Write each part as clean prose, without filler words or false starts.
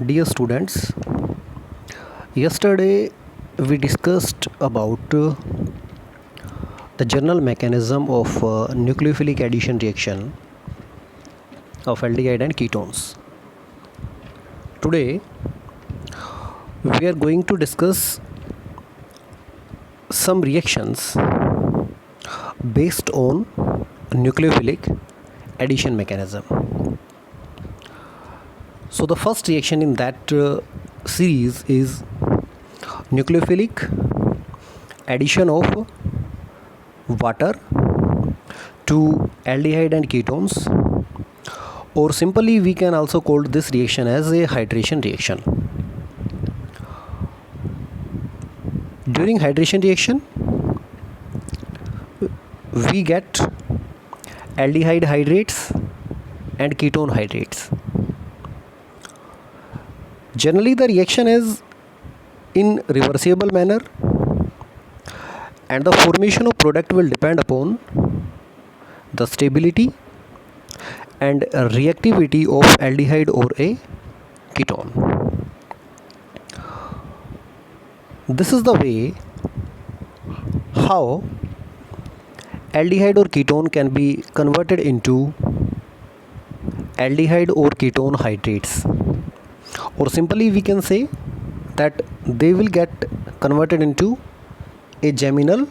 Dear students, yesterday we discussed about the general mechanism of nucleophilic addition reaction of aldehyde and ketones. Today we are going to discuss some reactions based on nucleophilic addition mechanism. So the first reaction in that series is nucleophilic addition of water to aldehyde and ketones, or simply we can also call this reaction as a hydration reaction. During hydration reaction we get aldehyde hydrates and ketone hydrates. Generally the reaction is in reversible manner and the formation of product will depend upon the stability and reactivity of aldehyde or a ketone. This is the way how aldehyde or ketone can be converted into aldehyde or ketone hydrates, or simply we can say that they will get converted into a geminal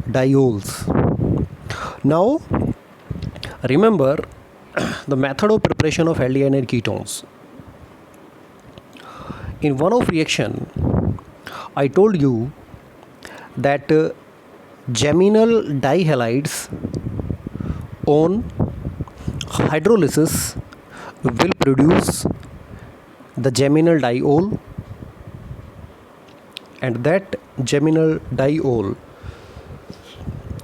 diols. Now remember the method of preparation of aldehyde and ketones. In one of reaction I told you that geminal dihalides on hydrolysis will produce the geminal diol, and that geminal diol,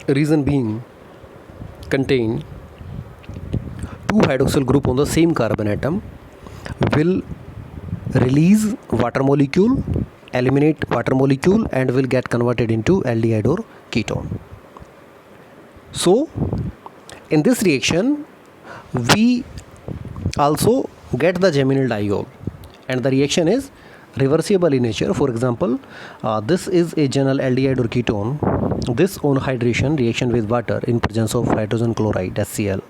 reason being, contain two hydroxyl group on the same carbon atom, will release water molecule, eliminate water molecule, and will get converted into aldehyde or ketone. So in this reaction we also get the geminal diol, and the reaction is reversible in nature. For example, this is a general aldehyde or ketone. This on hydration reaction with water in presence of hydrogen chloride HCl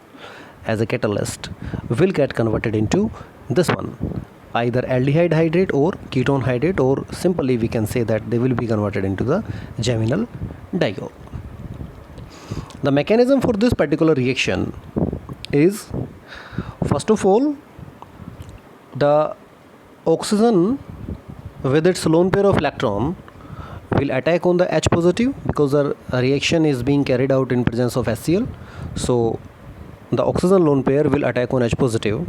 as a catalyst will get converted into this one, either aldehyde hydrate or ketone hydrate, or simply we can say that they will be converted into the geminal diol. The mechanism for this particular reaction is, first of all, the oxygen with its lone pair of electron will attack on the H positive because the reaction is being carried out in presence of HCl. So the oxygen lone pair will attack on H positive,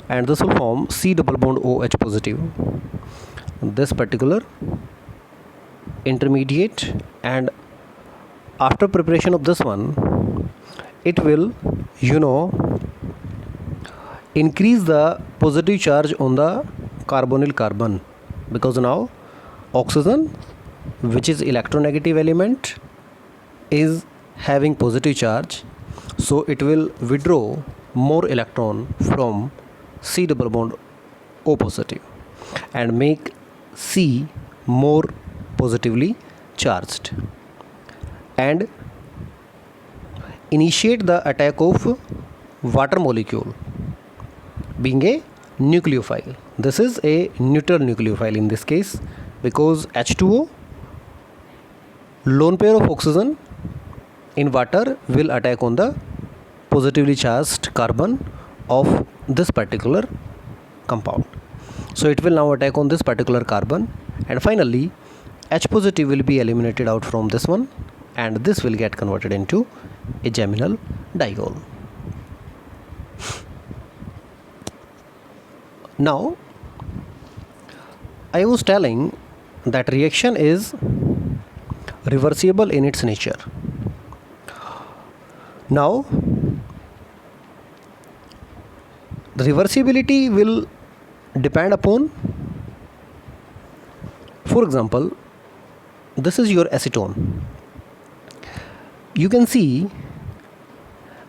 and this will form C double bond OH positive, this particular intermediate, and after preparation of this one it will increase the positive charge on the carbonyl carbon, because now oxygen, which is electronegative element, is having positive charge, so it will withdraw more electron from C double bond O positive and make C more positively charged and initiate the attack of water molecule, being a nucleophile. This is a neutral nucleophile in this case, because H2O, lone pair of oxygen in water, will attack on the positively charged carbon of this particular compound. So it will now attack on this particular carbon, and finally H positive will be eliminated out from this one, and this will get converted into a geminal diol. Now I was telling that reaction is reversible in its nature. Now the reversibility will depend upon, for example, this is your acetone. You can see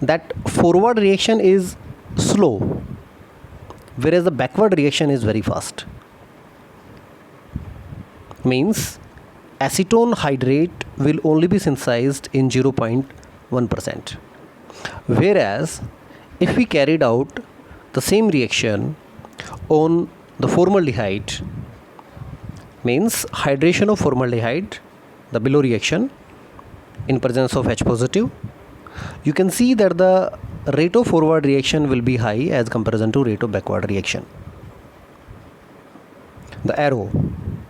that forward reaction is slow whereas the backward reaction is very fast. Means acetone hydrate will only be synthesized in 0.1%. Whereas if we carried out the same reaction on the formaldehyde, means hydration of formaldehyde, the below reaction in presence of H positive, you can see that the rate of forward reaction will be high as comparison to rate of backward reaction. The arrow,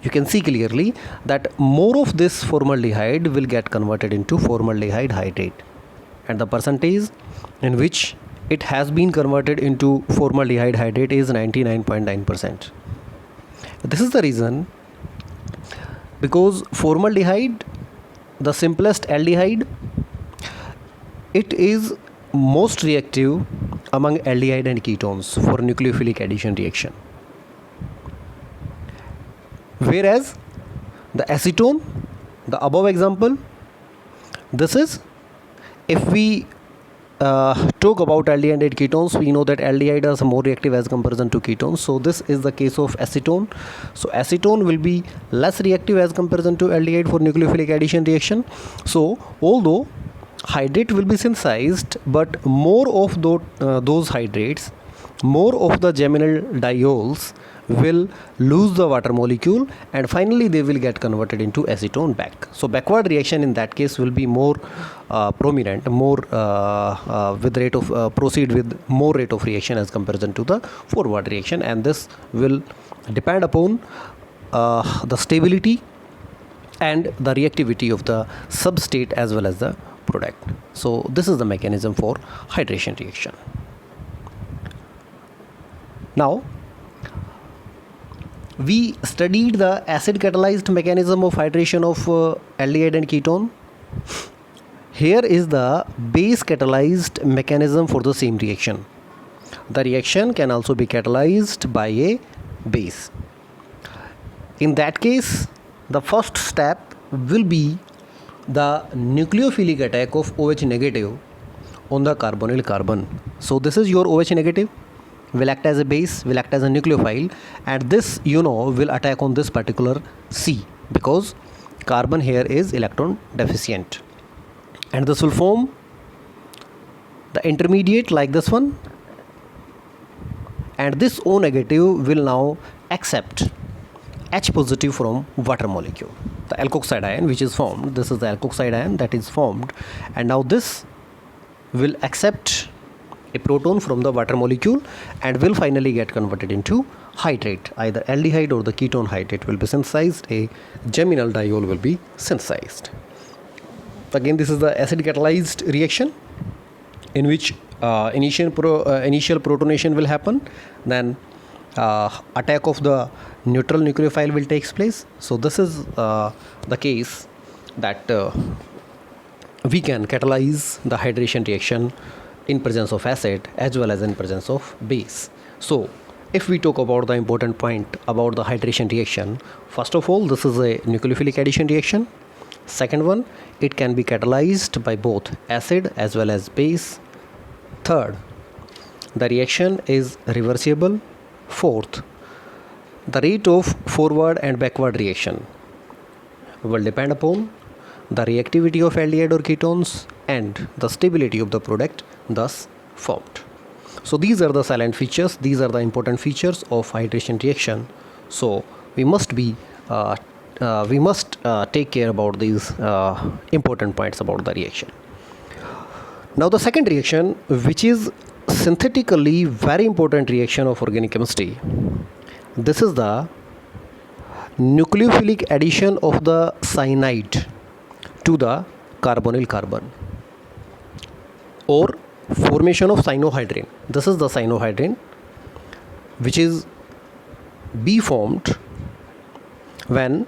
you can see clearly that more of this formaldehyde will get converted into formaldehyde hydrate, and the percentage in which it has been converted into formaldehyde hydrate is 99.9%. This is the reason, because formaldehyde, the simplest aldehyde, it is most reactive among aldehyde and ketones for nucleophilic addition reaction. Whereas the acetone, the above example, this is, if we talk about aldehyde and ketones, we know that aldehyde is more reactive as comparison to ketones. So this is the case of acetone. So acetone will be less reactive as comparison to aldehyde for nucleophilic addition reaction. So although hydrate will be synthesized, but more of those hydrates, more of the geminal diols will lose the water molecule, and finally they will get converted into acetone back. So backward reaction in that case will be more prominent, more with rate of proceed with more rate of reaction as comparison to the forward reaction, and this will depend upon the stability and the reactivity of the substrate as well as the product. So this is the mechanism for hydration reaction. Now we studied the acid catalyzed mechanism of hydration of aldehyde and ketone. Here is the base catalyzed mechanism for the same reaction. The reaction can also be catalyzed by a base. In that case, the first step will be the nucleophilic attack of OH negative on the carbonyl carbon. So this is your OH negative, will act as a base, will act as a nucleophile, and this will attack on this particular C, because carbon here is electron deficient, and this will form the intermediate like this one, and this O negative will now accept H positive from water molecule, the alkoxide ion which is formed. This is the alkoxide ion that is formed, and now this will accept a proton from the water molecule and will finally get converted into hydrate. Either aldehyde or the ketone hydrate will be synthesized, a geminal diol will be synthesized. Again, this is the acid catalyzed reaction in which initial protonation will happen, then attack of the neutral nucleophile will take place. So this is the case that we can catalyze the hydration reaction in presence of acid as well as in presence of base. So if we talk about the important point about the hydration reaction, first of all, this is a nucleophilic addition reaction. Second one, it can be catalyzed by both acid as well as base. Third, the reaction is reversible. Fourth, the rate of forward and backward reaction will depend upon the reactivity of aldehyde or ketones and the stability of the product thus formed. So these are the silent features, these are the important features of hydration reaction. So we must take care about these important points about the reaction. Now the second reaction, which is synthetically very important reaction of organic chemistry, this is the nucleophilic addition of the cyanide to the carbonyl carbon, or formation of cyanohydrin. This is the cyanohydrin which is be formed when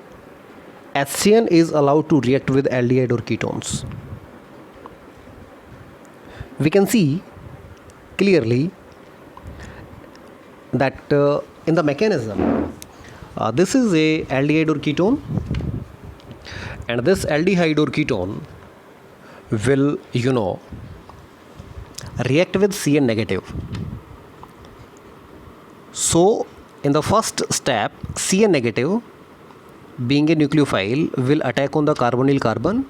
HCN is allowed to react with aldehyde or ketones. We can see clearly that in the mechanism, this is a aldehyde or ketone, and this aldehyde or ketone will react with Cn negative. So in the first step, Cn negative being a nucleophile will attack on the carbonyl carbon,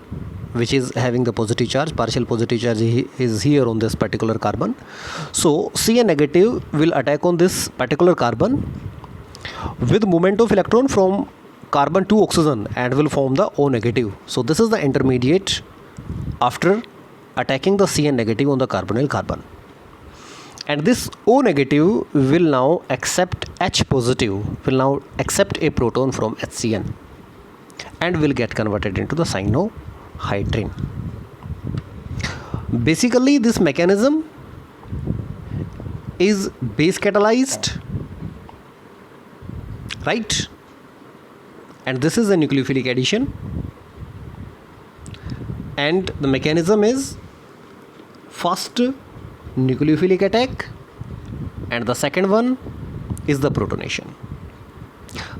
which is having the positive charge. Partial positive charge is here on this particular carbon. So Cn negative will attack on this particular carbon with movement of electron from carbon to oxygen and will form the O negative. So this is the intermediate after attacking the Cn negative on the carbonyl carbon. And this O negative will now accept H positive, will now accept a proton from HCN and will get converted into the cyanohydrin. Basically this mechanism is base catalyzed, right? And this is a nucleophilic addition, and the mechanism is first nucleophilic attack and the second one is the protonation.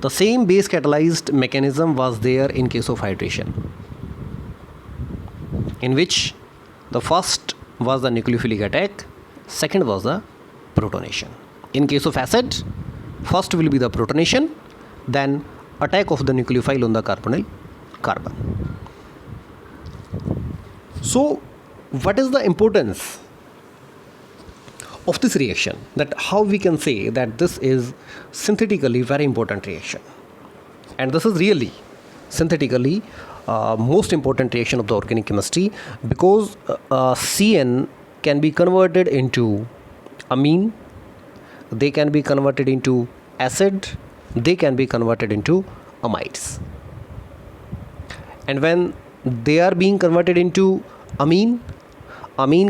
The same base catalyzed mechanism was there in case of hydration, in which the first was the nucleophilic attack, second was the protonation. In case of acid, first will be the protonation, then attack of the nucleophile on the carbonyl carbon. So what is the importance of this reaction, that how we can say that this is synthetically very important reaction, and this is really synthetically most important reaction of the organic chemistry, because CN can be converted into amine, they can be converted into acid, they can be converted into amides, and when they are being converted into amine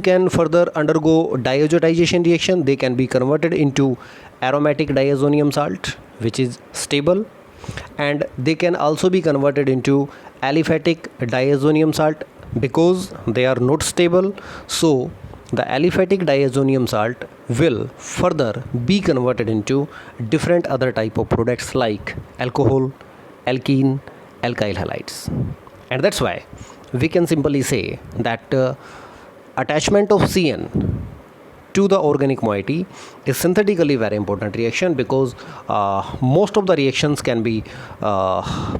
can further undergo diazotization reaction. They can be converted into aromatic diazonium salt, which is stable, and they can also be converted into aliphatic diazonium salt because they are not stable. So the aliphatic diazonium salt will further be converted into different other type of products like alcohol, alkene, alkyl halides. And that's why we can simply say that attachment of CN to the organic moiety is synthetically very important reaction, because most of the reactions can be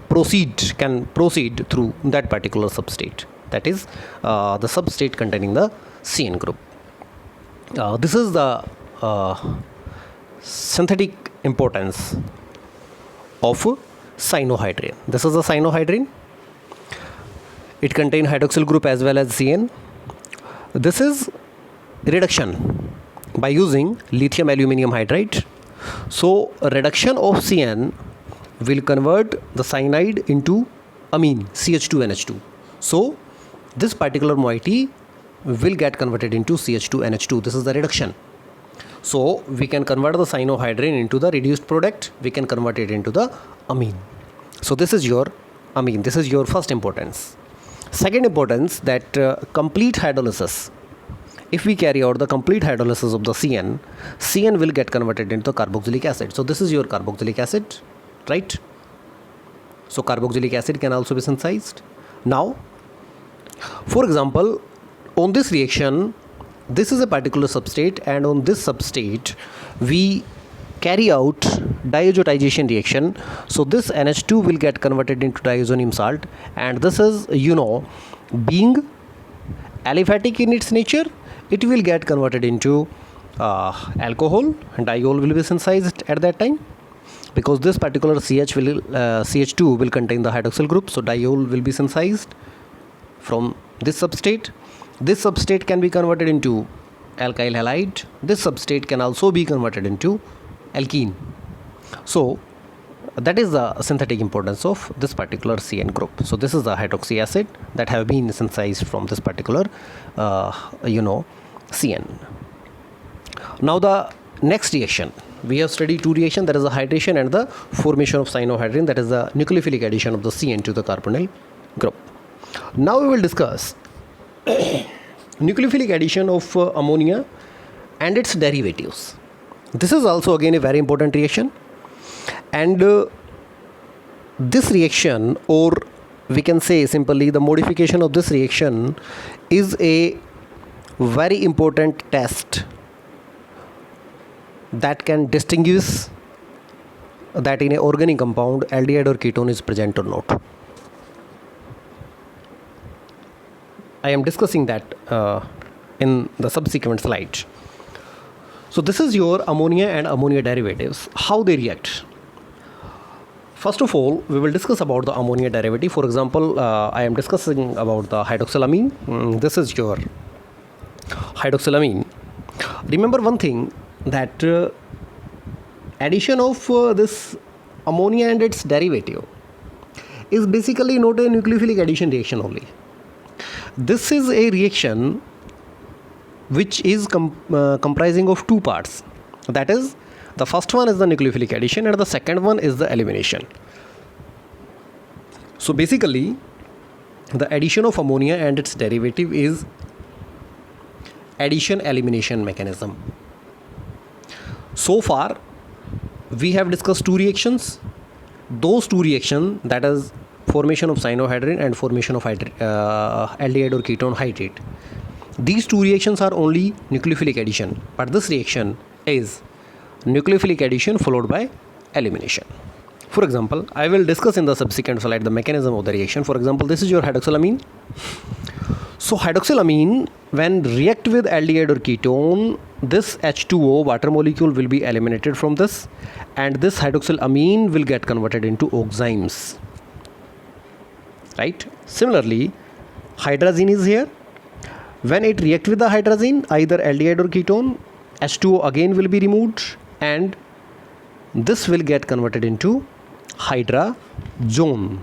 proceed through that particular substrate, that is the substrate containing the CN group. This is the synthetic importance of cyanohydrin. This is the cyanohydrin. It contains hydroxyl group as well as CN. This is reduction by using lithium aluminium hydride. So reduction of CN will convert the cyanide into amine CH2NH2. So this particular moiety will get converted into CH2NH2. This is the reduction. So we can convert the cyanohydrin into the reduced product. We can convert it into the amine. So this is your amine. This is your first importance. Second importance, that complete hydrolysis. If we carry out the complete hydrolysis of the CN will get converted into carboxylic acid. So this is your carboxylic acid, right? So carboxylic acid can also be synthesized. Now, for example, on this reaction, this is a particular substrate, and on this substrate we carry out diazotization reaction. So this NH2 will get converted into diazonium salt, and this is, being aliphatic in its nature, it will get converted into alcohol, and diol will be synthesized at that time, because this particular CH2 will contain the hydroxyl group. So diol will be synthesized from this substrate. This substrate can be converted into alkyl halide. This substrate can also be converted into alkene. So that is the synthetic importance of this particular CN group. So this is the hydroxy acid that have been synthesized from this particular CN. Now the next reaction, we have studied two reactions, that is the hydration and the formation of cyanohydrin, that is the nucleophilic addition of the CN to the carbonyl group. Now we will discuss nucleophilic addition of ammonia and its derivatives. This is also again a very important reaction, and this reaction, or we can say simply the modification of this reaction, is a very important test that can distinguish that in a organic compound aldehyde or ketone is present or not. I am discussing that in the subsequent slide. So this is your ammonia and ammonia derivatives, how they react. First of all, we will discuss about the ammonia derivative. For example, I am discussing about the hydroxylamine. This is your hydroxylamine. Remember one thing, that addition of this ammonia and its derivative is basically not a nucleophilic addition reaction only. This is a reaction which is comprising of two parts. That is, the first one is the nucleophilic addition and the second one is the elimination. So basically, the addition of ammonia and its derivative is addition-elimination mechanism. So far, we have discussed two reactions. Those two reactions, that is formation of cyanohydrin and formation of aldehyde or ketone hydrate. These two reactions are only nucleophilic addition, but this reaction is nucleophilic addition followed by elimination. For example, I will discuss in the subsequent slide the mechanism of the reaction. For example, this is your hydroxylamine. So hydroxylamine, when react with aldehyde or ketone, this H2O water molecule will be eliminated from this, and this hydroxylamine will get converted into oximes. Right? Similarly, hydrazine is here. When it react with the hydrazine, either aldehyde or ketone, H2O again will be removed, and this will get converted into hydrazone.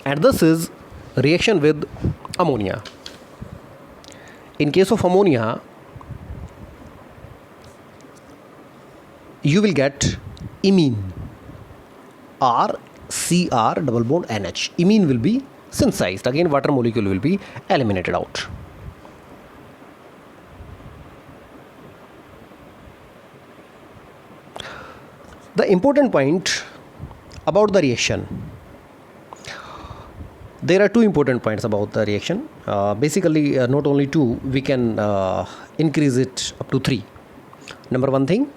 And this is reaction with ammonia. In case of ammonia, you will get imine, RCR double bond NH. Imine will be synthesized. Again, water molecule will be eliminated out. The important point about the reaction. There are two important points about the reaction. Basically, not only two, we can increase it up to three. Number one thing,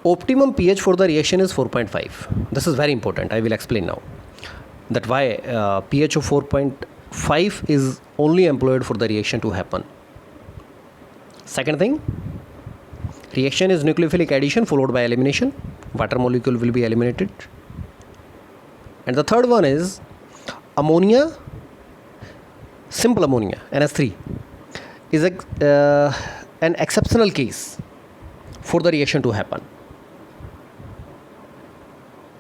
optimum pH for the reaction is 4.5. This is very important. I will explain now that why pH of 4.5 is only employed for the reaction to happen. Second thing, reaction is nucleophilic addition followed by elimination. Water molecule will be eliminated. And the third one is ammonia, simple ammonia, NH3, is an exceptional case for the reaction to happen.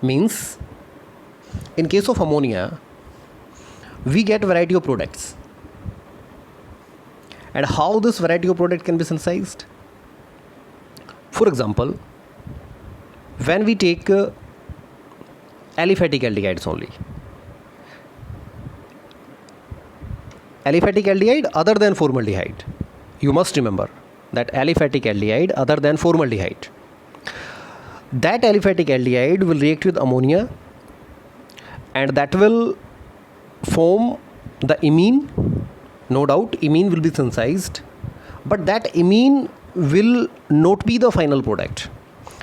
Means, in case of ammonia, we get variety of products. And how this variety of product can be synthesized? For example, when we take aliphatic aldehydes only, aliphatic aldehyde other than formaldehyde, you must remember that aliphatic aldehyde other than formaldehyde, that aliphatic aldehyde will react with ammonia, and that will form the imine. No doubt imine will be synthesized, but that imine will not be the final product.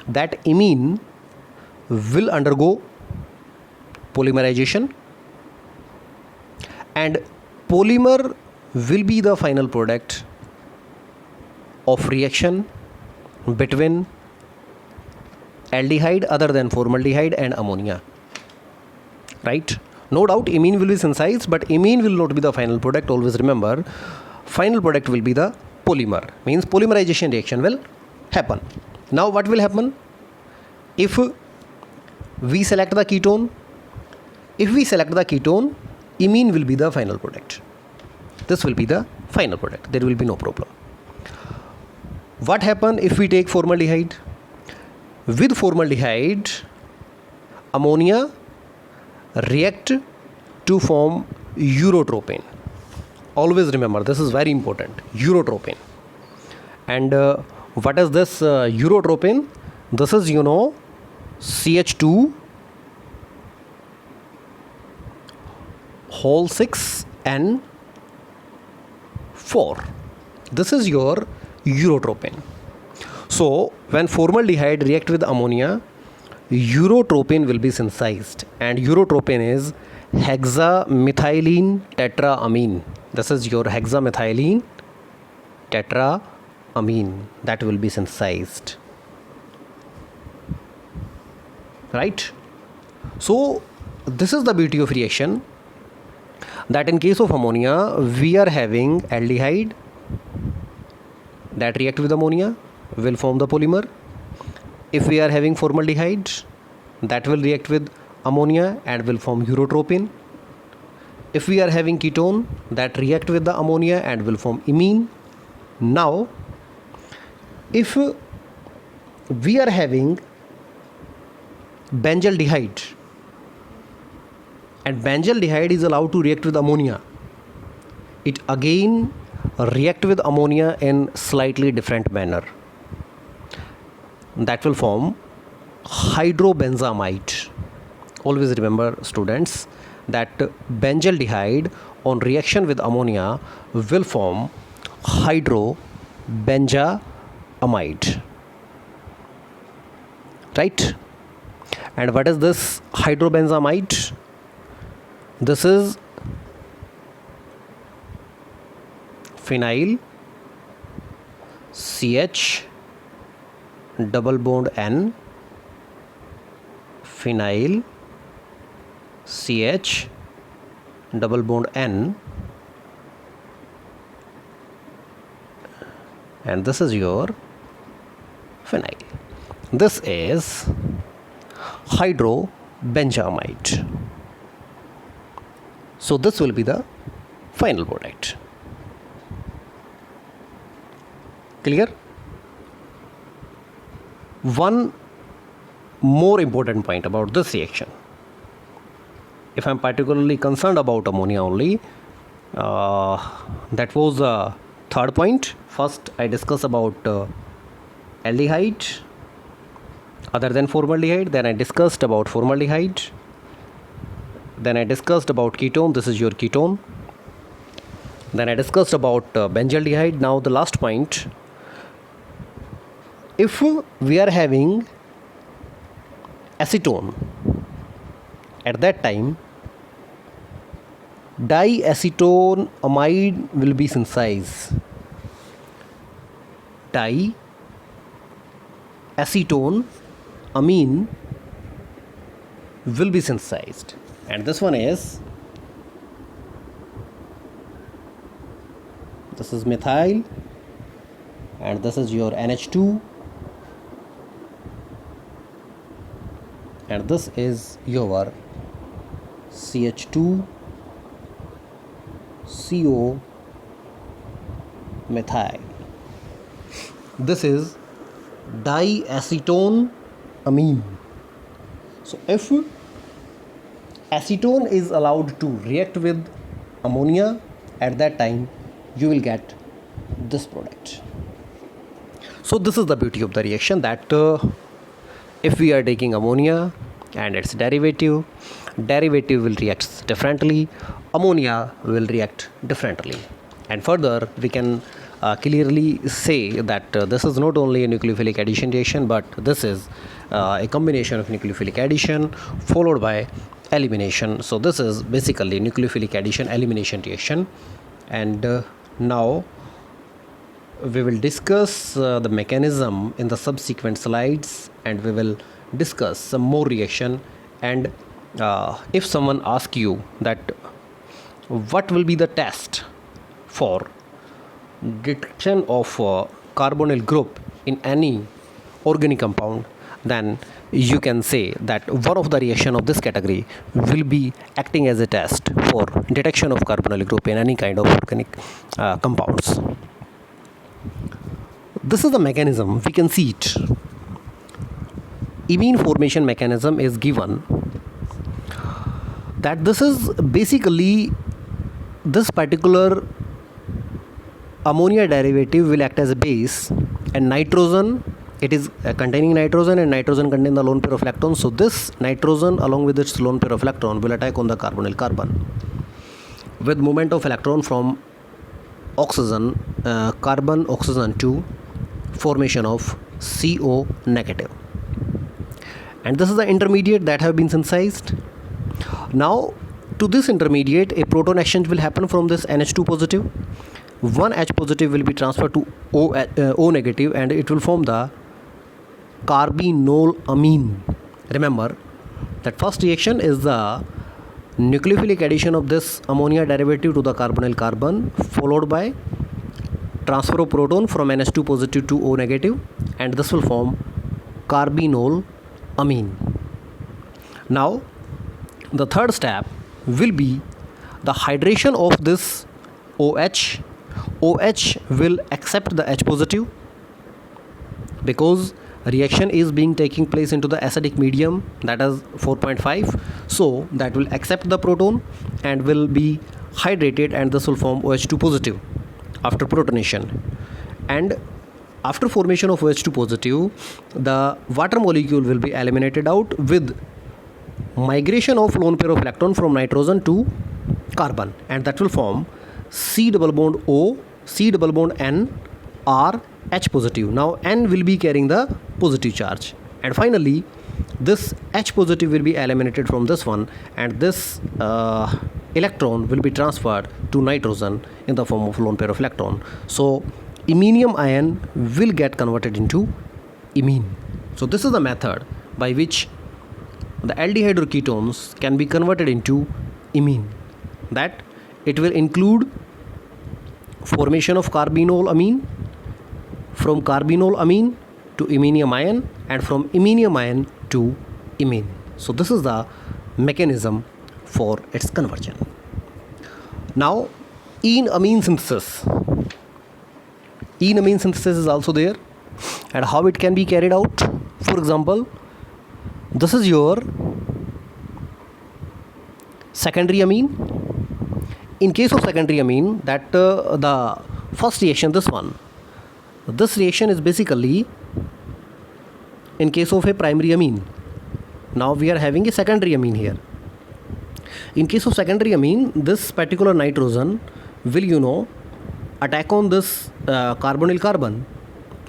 That imine will undergo polymerization, and polymer will be the final product of reaction between aldehyde other than formaldehyde and ammonia. Right? No doubt imine will be synthesized, but imine will not be the final product. Always remember, final product will be the polymer. Means polymerization reaction will happen. Now what will happen? If we select the ketone, imine will be the final product. This will be the final product. There will be no problem. What happen if we take formaldehyde? With formaldehyde, ammonia react to form urotropane. Always remember, this is very important, urotropane. And what is this urotropane? This is, CH2 whole 6 and 4. This is your urotropin. So when formaldehyde react with ammonia, urotropin will be synthesized, and urotropin is hexamethylene tetraamine. This is your hexamethylene tetraamine that will be synthesized, right? So this is the beauty of reaction, that in case of ammonia we are having aldehyde that react with ammonia will form the polymer. If we are having formaldehyde, that will react with ammonia and will form urotropin. If we are having ketone, that react with the ammonia and will form imine. Now if we are having benzaldehyde, and benzaldehyde is allowed to react with ammonia, it again react with ammonia in slightly different manner. That will form hydrobenzamide. Always remember, students, that benzaldehyde on reaction with ammonia will form hydrobenzamide, right? And what is this hydrobenzamide? This is phenyl CH double bond N, phenyl CH double bond N, and this is your phenyl. This is hydrobenzamide. So this will be the final product. Clear? One more important point about this reaction, if I am particularly concerned about ammonia only, that was the third point. First I discussed about aldehyde other than formaldehyde, then I discussed about formaldehyde, then I discussed about ketone. This is your ketone. Then I discussed about benzaldehyde. Now the last point, if we are having acetone, at that time diacetoamide will be synthesized. Diacetoamine will be synthesized, and this one is, this is methyl, and this is your NH2, and this is your CH2 CO methyl. This is diacetoamine. So if acetone is allowed to react with ammonia, at that time you will get this product. So this is the beauty of the reaction, that if we are taking ammonia and its derivative will react differently, ammonia will react differently. And further we can clearly say that this is not only a nucleophilic addition reaction, but this is a combination of nucleophilic addition followed by elimination. So this is basically nucleophilic addition elimination reaction. And now we will discuss the mechanism in the subsequent slides, and we will discuss some more reaction. And if someone asks you that what will be the test for detection of carbonyl group in any organic compound, then you can say that one of the reaction of this category will be acting as a test for detection of carbonyl group in any kind of organic compounds. This is the mechanism, we can see it. Imine formation mechanism is given, that this is basically this particular ammonia derivative will act as a base, and nitrogen, it is containing nitrogen, and nitrogen contain the lone pair of electrons. So this nitrogen along with its lone pair of electron will attack on the carbonyl carbon with movement of electron from oxygen, carbon oxygen to formation of CO negative. And this is the intermediate that have been synthesized. Now to this intermediate, a proton exchange will happen from this NH2 positive. One H positive will be transferred to O negative, and it will form the carbenolamine. Remember that first reaction is the nucleophilic addition of this ammonia derivative to the carbonyl carbon, followed by transfer of proton from NH2 positive to O negative, and this will form carbenolamine. Now the third step will be the hydration of this OH. OH will accept the H positive because reaction is being taking place into the acidic medium, that is 4.5, so that will accept the proton and will be hydrated, and this will form OH2 positive after protonation. And after formation of OH2 positive, the water molecule will be eliminated out with migration of lone pair of electron from nitrogen to carbon, and that will form C double bond O, C double bond N, R, H positive. Now N will be carrying the positive charge, and finally this H positive will be eliminated from this one, and this electron will be transferred to nitrogen in the form of lone pair of electron. So iminium ion will get converted into imine. So this is the method by which the aldehyde or ketones can be converted into imine. That it will include formation of carbenolamine, from carbenolamine to iminium ion, and from iminium ion to imine. So this is the mechanism for its conversion. Now enamine synthesis. Enamine synthesis is also there, and how it can be carried out. For example, this is your secondary amine. In case of secondary amine, that the first reaction, this reaction is basically in case of a primary amine. Now we are having a secondary amine here. In case of secondary amine, this particular nitrogen will attack on this carbonyl carbon,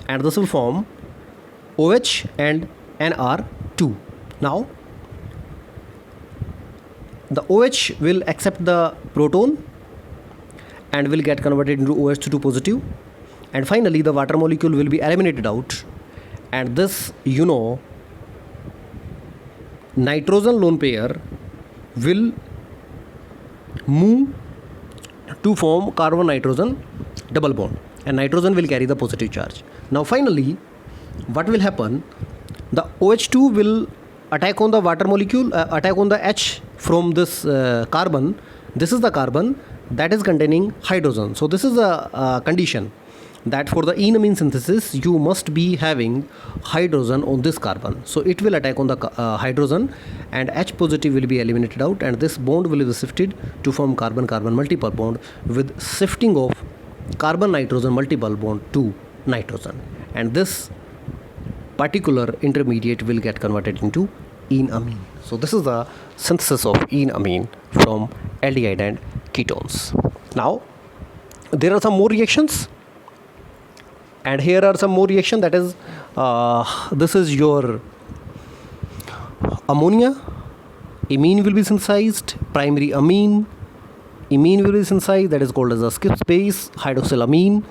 and this will form OH and NR2. Now the OH will accept the proton and will get converted into OH2 positive, and finally the water molecule will be eliminated out, and this nitrogen lone pair will move to form carbon nitrogen double bond, and nitrogen will carry the positive charge. Now finally what will happen, the OH2 will attack on the water molecule, attack on the H from this carbon. This is the carbon that is containing hydrogen. So this is a condition that for the enamine synthesis you must be having hydrogen on this carbon. So it will attack on the hydrogen, and H positive will be eliminated out, and this bond will be shifted to form carbon-carbon multiple bond with shifting of carbon-nitrogen multiple bond to nitrogen, and this particular intermediate will get converted into enamine. So this is the synthesis of enamine from aldehyde and ketones. Now there are some more reactions, and here are some more reactions. That is this is your ammonia. Imine will be synthesized. Primary amine. Imine will be synthesized, that is called as a skip space. Hydroxylamine.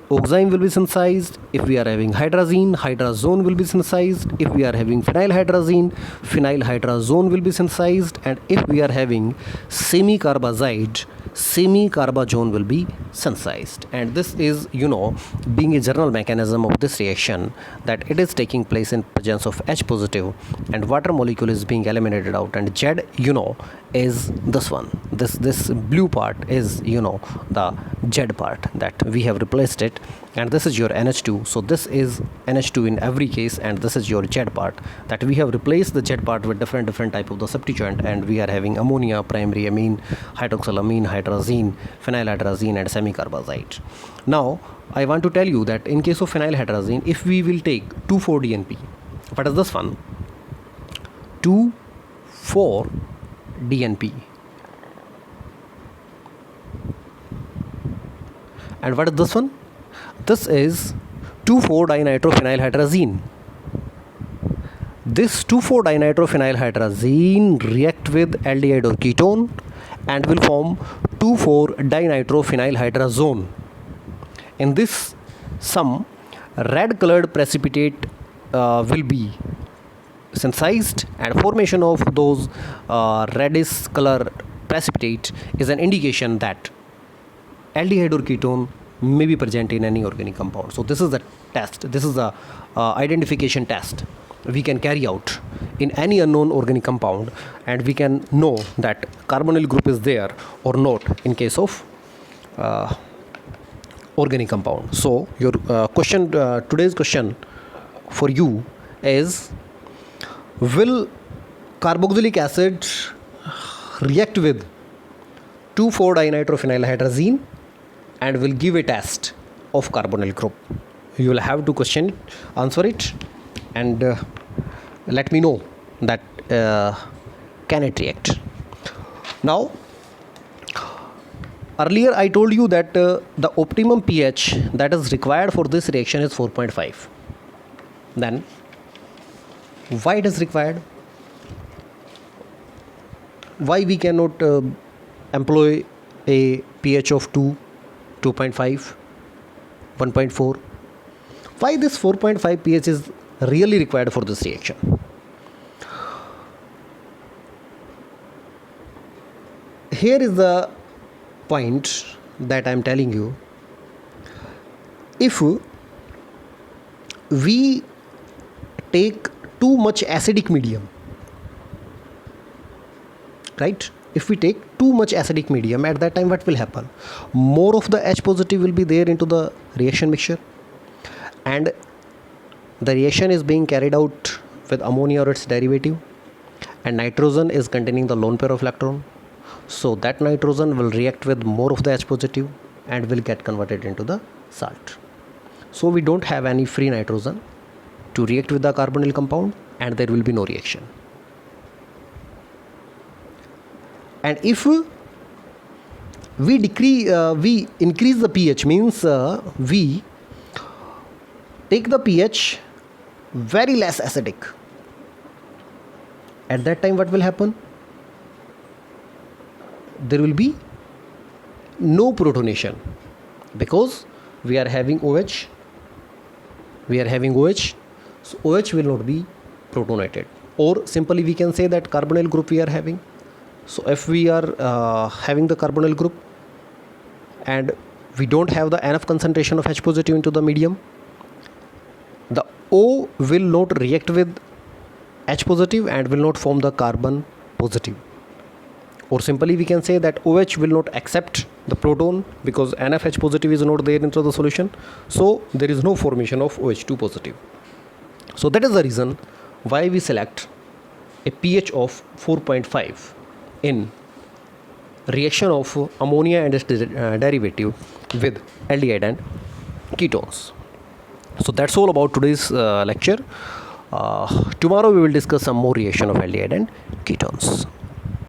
Oxime will be synthesized. If we are having hydrazine, hydrazone will be synthesized. If we are having phenylhydrazine, phenylhydrazone will be synthesized. And if we are having semicarbazide, semicarbazone will be synthesized. And this is being a general mechanism of this reaction, that it is taking place in presence of H positive, and water molecule is being eliminated out, and Z is this one. This blue part is the Z part that we have replaced it, and this is your NH2. So this is NH2 in every case, and this is your Z part that we have replaced the Z part with different type of the substituent, and we are having ammonia, primary amine, hydroxylamine, hydrazine, phenylhydrazine, and semicarbazide. Now I want to tell you that in case of phenylhydrazine, if we will take 2,4-DNP, what is this one? 2,4-DNP. And what is this one? This is 2,4-dinitrophenylhydrazine. This 2,4-dinitrophenylhydrazine react with aldehyde or ketone and will form 2,4-dinitrophenylhydrazone. In this, some red colored precipitate will be synthesized, and formation of those reddish color precipitate is an indication that aldehyde or ketone may be present in any organic compound. So this is the test, this is the identification test we can carry out in any unknown organic compound, and we can know that carbonyl group is there or not in case of organic compound. So your question, today's question for you is, will carboxylic acid react with 2,4-dinitrophenylhydrazine and will give a test of carbonyl group? You will have to question it, answer it, and let me know that can it react. Now, earlier I told you that the optimum pH that is required for this reaction is 4.5. Then why it is required? Why we cannot employ a pH of 2, 2.5, 1.4? Why this 4.5 pH is really required for this reaction? Here is the point that I am telling you. If we take too much acidic medium, right? If we take too much acidic medium, at that time what will happen? More of the H positive will be there into the reaction mixture, and the reaction is being carried out with ammonia or its derivative, and nitrogen is containing the lone pair of electron. So that nitrogen will react with more of the H positive and will get converted into the salt. So we don't have any free nitrogen to react with the carbonyl compound, and there will be no reaction. And if we increase the pH, means we take the pH very less acidic, at that time what will happen? There will be no protonation, because we are having OH, so OH will not be protonated, or simply we can say that carbonyl group we are having. So if we are having the carbonyl group and we don't have the enough concentration of H positive into the medium, the O will not react with H positive and will not form the carbon positive. Or simply we can say that OH will not accept the proton because NF H positive is not there into the solution. So there is no formation of OH2 positive. So that is the reason why we select a pH of 4.5 in reaction of ammonia and its derivative with aldehyde and ketones. So that's all about today's lecture. Tomorrow we will discuss some more reaction of aldehyde and ketones.